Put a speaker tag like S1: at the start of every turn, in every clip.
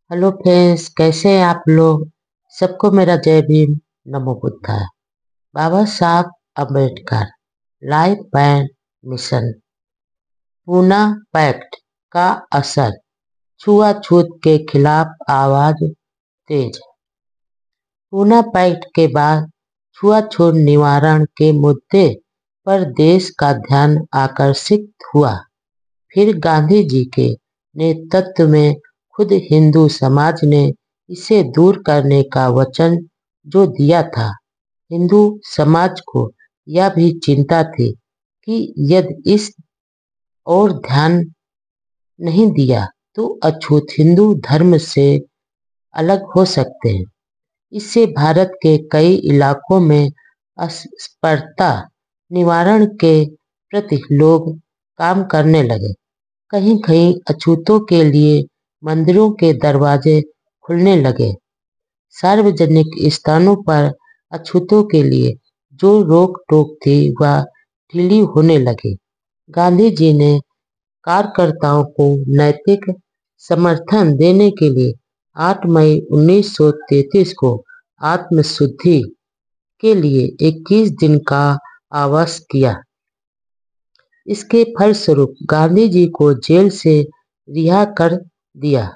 S1: Hello friends, कैसे हैं आप लोग। सबको मेरा जय भीम, नमो बुद्धाय। Baba Sahab Ambedkar life band mission Poona pact का असर, छुआछूत के खिलाफ आवाज तेज। पूना पैक्ट के बाद छुआछूत निवारण के मुद्दे पर देश का ध्यान आकर्षित हुआ। फिर गांधी जी के नेतृत्व में खुद हिंदू समाज ने इसे दूर करने का वचन जो दिया था। हिंदू समाज को यह भी चिंता थी कि यदि इस और ध्यान नहीं दिया तो अछूत हिंदू धर्म से अलग हो सकते हैं। इससे भारत के कई इलाकों में अस्पृश्यता निवारण के प्रति लोग काम करने लगे। कहीं कहीं अछूतों के लिए मंदिरों के दरवाजे खुलने लगे। सार्वजनिक स्थानों पर अछूतों के लिए जो रोक टोक थी वह ढीली होने लगी। गांधी जी ने कार्यकर्ताओं को नैतिक समर्थन देने के लिए 8 मई 1933 को आत्मशुद्धि के लिए 21 दिन का आह्वान किया। इसके फलस्वरूप गांधी जी को जेल से रिहा कर दिया।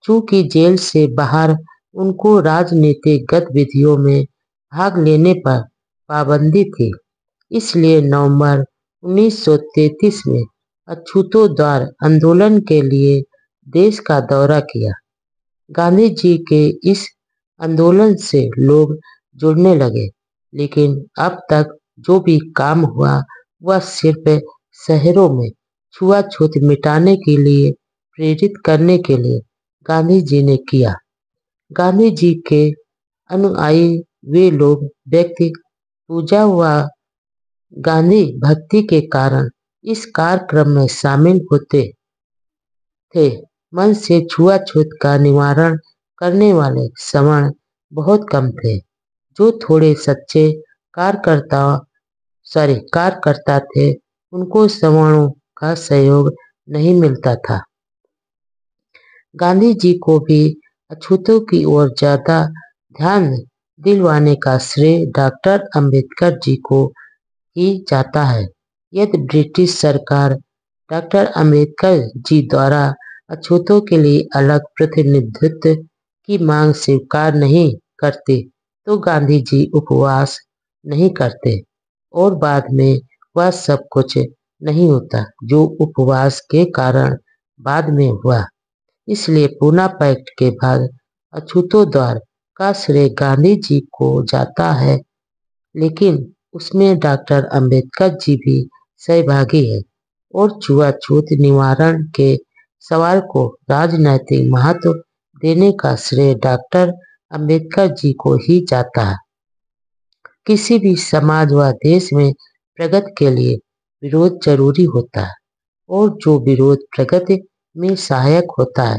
S1: चूंकि जेल से बाहर उनको राजनीतिक गतिविधियों में भाग लेने पर पाबंदी थी, इसलिए नवंबर 1933 में अछूतों द्वारा आंदोलन के लिए देश का दौरा किया। गांधी जी के इस आंदोलन से लोग जुड़ने लगे, लेकिन अब तक जो भी काम हुआ वह सिर्फ शहरों में छुआछूत मिटाने के लिए प्रेरित करने के लिए गांधी जी ने किया। गांधी जी के अनुयायी वे लोग व्यक्ति पूजा व गांधी भक्ति के कारण इस कार्यक्रम में शामिल होते थे। मन से छुआछूत का निवारण करने वाले सवर्ण बहुत कम थे। जो थोड़े सच्चे कार्यकर्ता कार्यकर्ता थे उनको सवर्णों का सहयोग नहीं मिलता था। गांधी जी को भी अछूतों की ओर ज्यादा ध्यान दिलवाने का श्रेय डॉक्टर अंबेडकर जी को ही जाता है। यदि ब्रिटिश सरकार डॉक्टर अंबेडकर जी द्वारा अछूतों के लिए अलग प्रतिनिधित्व की मांग स्वीकार नहीं करती तो गांधी जी उपवास नहीं करते और बाद में वह सब कुछ नहीं होता जो उपवास के कारण बाद में हुआ। इसलिए पूना पैक्ट के बाद अछूतों द्वारा का श्रेय गांधी जी को जाता है, लेकिन उसमें डॉक्टर अंबेडकर जी भी सहभागी है और छुआछूत निवारण के सवाल को राजनैतिक महत्व देने का श्रेय डॉक्टर अंबेडकर जी को ही जाता है। किसी भी समाज व देश में प्रगति के लिए विरोध जरूरी होता है और जो विरोध प्रगति में सहायक होता है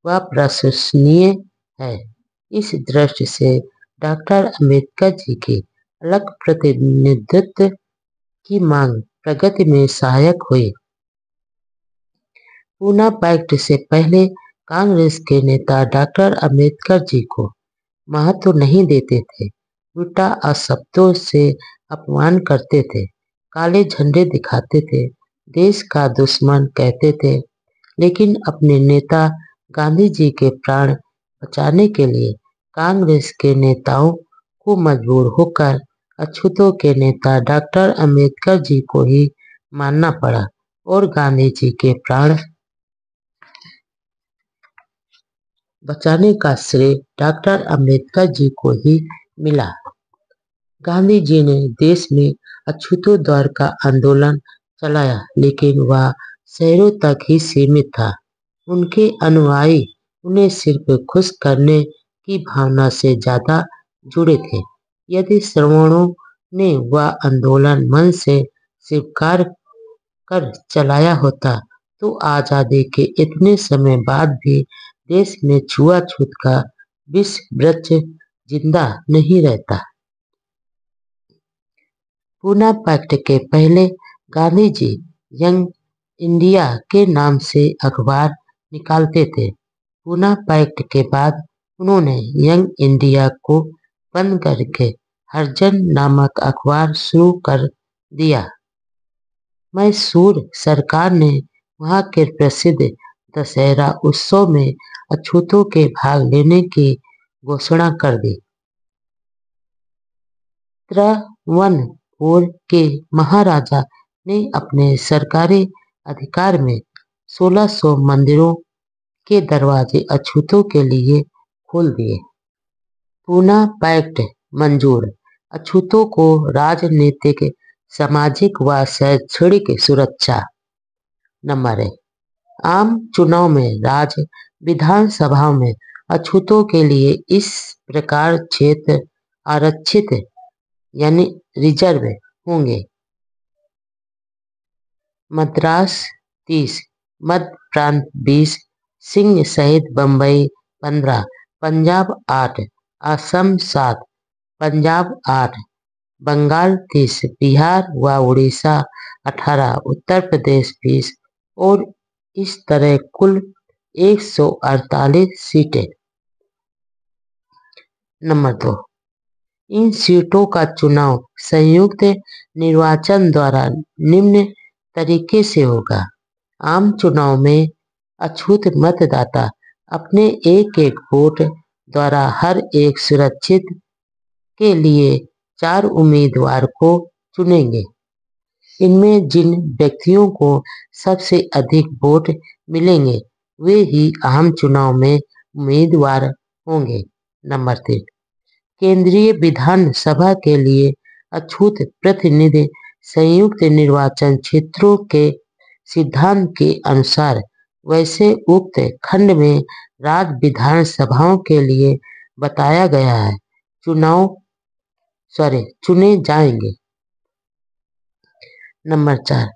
S1: वह प्रशंसनीय है। इस दृष्टि से डॉक्टर अंबेडकर जी की अलग प्रतिनिधित्व की मांग प्रगति में सहायक हुई। पूना पैक्ट से पहले कांग्रेस के नेता डॉक्टर अंबेडकर जी को महत्व नहीं देते थे, उल्टा अशब्दों से अपमान करते थे, काले झंडे दिखाते थे, देश का दुश्मन कहते थे। लेकिन अपने नेता गांधी जी के प्राण बचाने के लिए कांग्रेस के नेताओं को मजबूर होकर अछूतों के नेता डॉक्टर अंबेडकर जी को ही मानना पड़ा और गांधी जी के प्राण बचाने का श्रेय डॉक्टर अंबेडकर जी को ही मिला। गांधी जी ने देश में अछूतों द्वार का आंदोलन चलाया, लेकिन वह शहरों तक ही सीमित था। उनके अनुयायी उन्हें सिर्फ खुश करने की भावना से ज्यादा जुड़े थे। यदि श्रमणों ने वह आंदोलन मन से स्वीकार कर चलाया होता तो आजादी के इतने समय बाद भी देश में छुआछूत का विष वृक्ष जिंदा नहीं रहता। पूना पैक्ट के पहले गांधी जी यंग इंडिया के नाम से अखबार निकालते थे। पूना पैक्ट के बाद उन्होंने यंग इंडिया को बंद करके हरिजन नामक अखबार शुरू कर दिया। मैसूर सरकार ने वहां के प्रसिद्ध दशहरा उत्सव में अछूतों के भाग लेने की घोषणा कर दी। त्रवणपुर के महाराजा ने अपने सरकारी अधिकार में 1600 मंदिरों के दरवाजे अछूतों के लिए खोल दिए। पूना पैक्ट मंजूर। अछूतों को राजनीतिक, सामाजिक व शैक्षणिक सुरक्षा। नंबर 1, आम चुनाव में राज्य विधानसभाओं में अछूतों के लिए इस प्रकार क्षेत्र आरक्षित यानी रिजर्व होंगे। मद्रास 30, मध्य प्रांत 20, सिंध सहित बम्बई 15, पंजाब 8, असम 7, पंजाब 8, बंगाल 30, बिहार व उड़ीसा 18, उत्तर प्रदेश 20 और इस तरह कुल 148 सीटें। नंबर 2, इन सीटों का चुनाव संयुक्त निर्वाचन द्वारा निम्न तरीके से होगा। आम चुनाव में अछूत मतदाता अपने एक एक वोट द्वारा हर एक सुरक्षित के लिए 4 उम्मीदवार को चुनेंगे। इनमें जिन व्यक्तियों को सबसे अधिक वोट मिलेंगे वे ही आम चुनाव में उम्मीदवार होंगे। नंबर 3, केंद्रीय विधानसभा के लिए अछूत प्रतिनिधि संयुक्त निर्वाचन क्षेत्रों के सिद्धांत के अनुसार वैसे उक्त खंड में राज्य विधानसभाओं के लिए बताया गया है चुने जाएंगे। नंबर 4,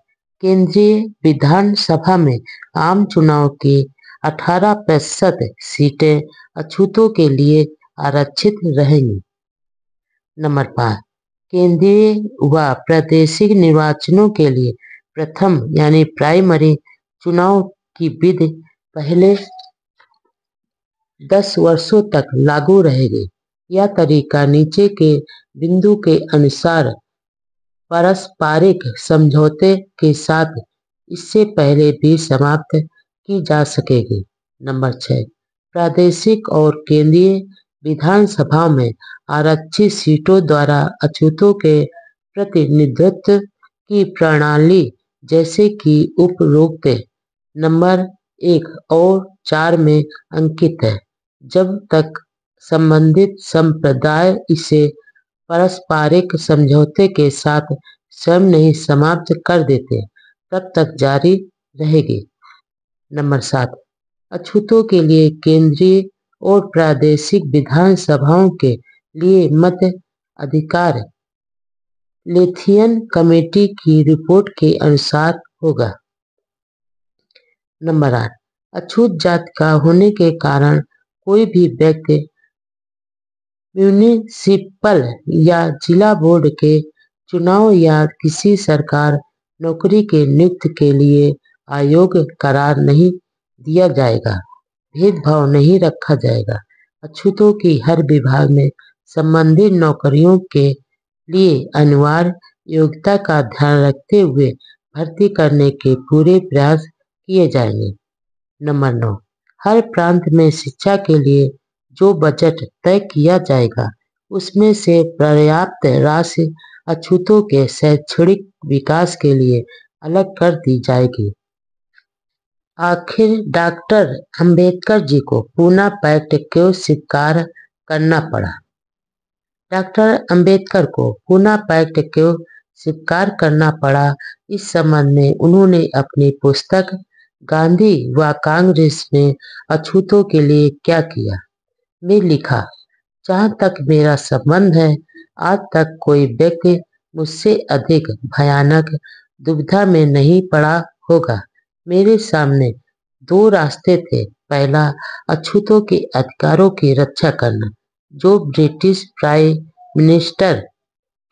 S1: केंद्रीय विधानसभा में आम चुनाव की 18% सीटें अछूतों के लिए आरक्षित रहेंगी। नंबर 5, केंद्रीय व प्रादेशिक निर्वाचनों के लिए प्रथम यानी प्राइमरी चुनाव की विधि पहले 10 वर्षों तक लागू रहेगी। यह तरीका नीचे के बिंदु के अनुसार पारस्परिक समझौते के साथ इससे पहले भी समाप्त की जा सकेगी। नंबर 6, प्रादेशिक और केंद्रीय विधानसभा में आरक्षित सीटों द्वारा अछूतों के प्रतिनिधित्व की प्रणाली जैसे कि उपरोक्त नंबर 1 और 4 में अंकित है। जब तक संबंधित संप्रदाय इसे पारस्परिक समझौते के साथ स्वयं नहीं समाप्त कर देते तब तक जारी रहेगी। नंबर 7, अछूतों के लिए केंद्रीय और प्रादेशिक विधानसभाओं के लिए मत अधिकार लेथियन कमेटी की रिपोर्ट के अनुसार होगा। नंबर 8, अछूत जाति का होने के कारण कोई भी व्यक्ति म्युनिसिपल या जिला बोर्ड के चुनाव या किसी सरकार नौकरी के नियुक्ति के लिए अयोग्य करार नहीं दिया जाएगा। भेदभाव नहीं रखा जाएगा। अछूतों की हर विभाग में संबंधित नौकरियों के लिए अनिवार्य योग्यता का ध्यान रखते हुए भर्ती करने के पूरे प्रयास किए जाएंगे। नंबर 9, हर प्रांत में शिक्षा के लिए जो बजट तय किया जाएगा उसमें से पर्याप्त राशि अछूतों के शैक्षणिक विकास के लिए अलग कर दी जाएगी। आखिर डॉक्टर अंबेडकर जी को पूना पैक्ट क्यों स्वीकार करना पड़ा? डॉक्टर अंबेडकर को पूना पैक्ट क्यों स्वीकार करना पड़ा, इस संबंध में उन्होंने अपनी पुस्तक गांधी व कांग्रेस में अछूतों के लिए क्या किया में लिखा, जहाँ तक मेरा संबंध है आज तक कोई व्यक्ति मुझसे अधिक भयानक दुविधा में नहीं पड़ा होगा। मेरे सामने 2 रास्ते थे। पहला, अछूतों के अधिकारों की रक्षा करना जो ब्रिटिश प्राइम मिनिस्टर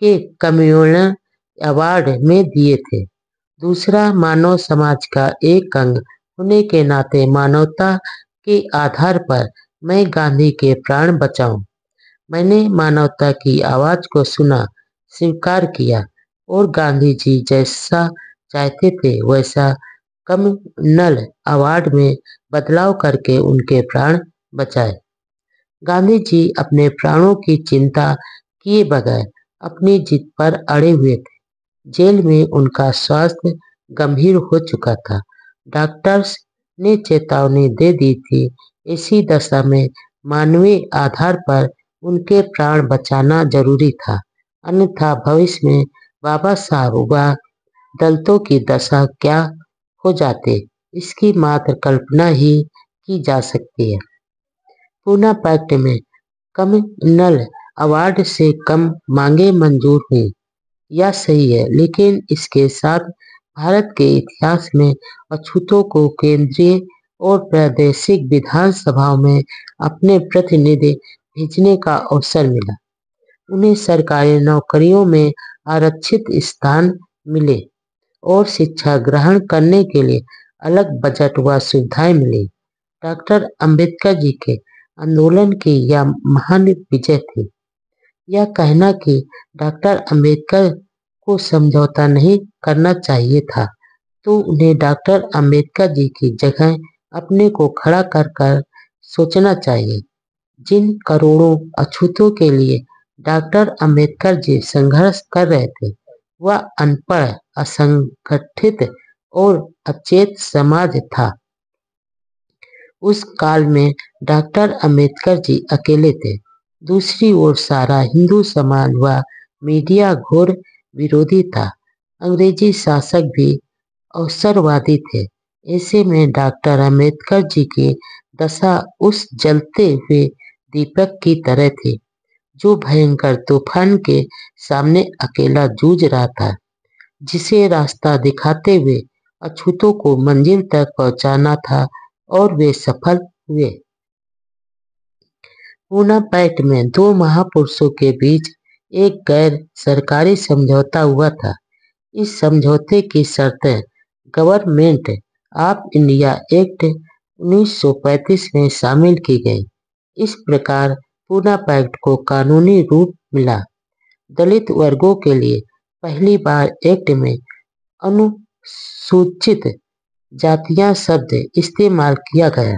S1: के कम्युनल अवार्ड में दिए थे। दूसरा, मानव समाज का एक अंग होने के नाते मानवता के आधार पर मैं गांधी के प्राण बचाऊं। मैंने मानवता की आवाज को सुना, स्वीकार किया और गांधी जी जैसा चाहते थे वैसा कम्युनल अवार्ड में बदलाव करके उनके प्राण बचाए। गांधी जी अपने प्राणों की चिंता किए बगैर अपनी जिद पर अड़े हुए थे। जेल में उनका स्वास्थ्य गंभीर हो चुका था। डॉक्टर्स ने चेतावनी दे दी थी। इसी दशा में मानवीय आधार पर उनके प्राण बचाना जरूरी था, अन्यथा भविष्य में बाबा साहब व दलितों की दशा क्या हो जाती, इसकी मात्र कल्पना ही की जा सकती है। पूना पैक्ट में कम्युनल अवार्ड से कम मांगे मंजूर हुई, यह सही है, लेकिन इसके साथ भारत के इतिहास में अछूतों को केंद्रीय और प्रादेशिक विधानसभाओं में अपने प्रतिनिधि भेजने का अवसर मिला। उन्हें सरकारी नौकरियों में आरक्षित स्थान मिले और शिक्षा ग्रहण करने के लिए अलग बजट व सुविधाएं मिली। डॉक्टर अंबेडकर जी के आंदोलन की यह महान विजय थी। यह कहना कि डॉक्टर अंबेडकर को समझौता नहीं करना चाहिए था, तो उन्हें डॉक्टर अंबेडकर जी की जगह अपने को खड़ा कर सोचना चाहिए। जिन करोड़ों अछूतों के लिए डॉक्टर अंबेडकर जी संघर्ष कर रहे थे, वह अनपढ़, असंगठित और अचेत समाज था। उस काल में डॉक्टर अंबेडकर जी अकेले थे। दूसरी ओर सारा हिंदू समाज व मीडिया घोर विरोधी था। अंग्रेजी शासक भी अवसरवादी थे। ऐसे में डॉक्टर अंबेडकर जी की दशा उस जलते हुए दीपक की तरह थी जो भयंकर तूफान के सामने अकेला जूझ रहा था, जिसे रास्ता दिखाते हुए अछूतों को मंजिल तक पहुंचाना था, और वे सफल हुए। पूना पैक्ट में दो महापुरुषों के बीच एक गैर सरकारी समझौता हुआ था। इस समझौते की शर्तें गवर्नमेंट ऑफ इंडिया एक्ट 1935 में शामिल की गई। इस प्रकार पूना पैक्ट को कानूनी रूप मिला। दलित वर्गों के लिए पहली बार एक्ट में अनुसूचित जातियां शब्द इस्तेमाल किया गया।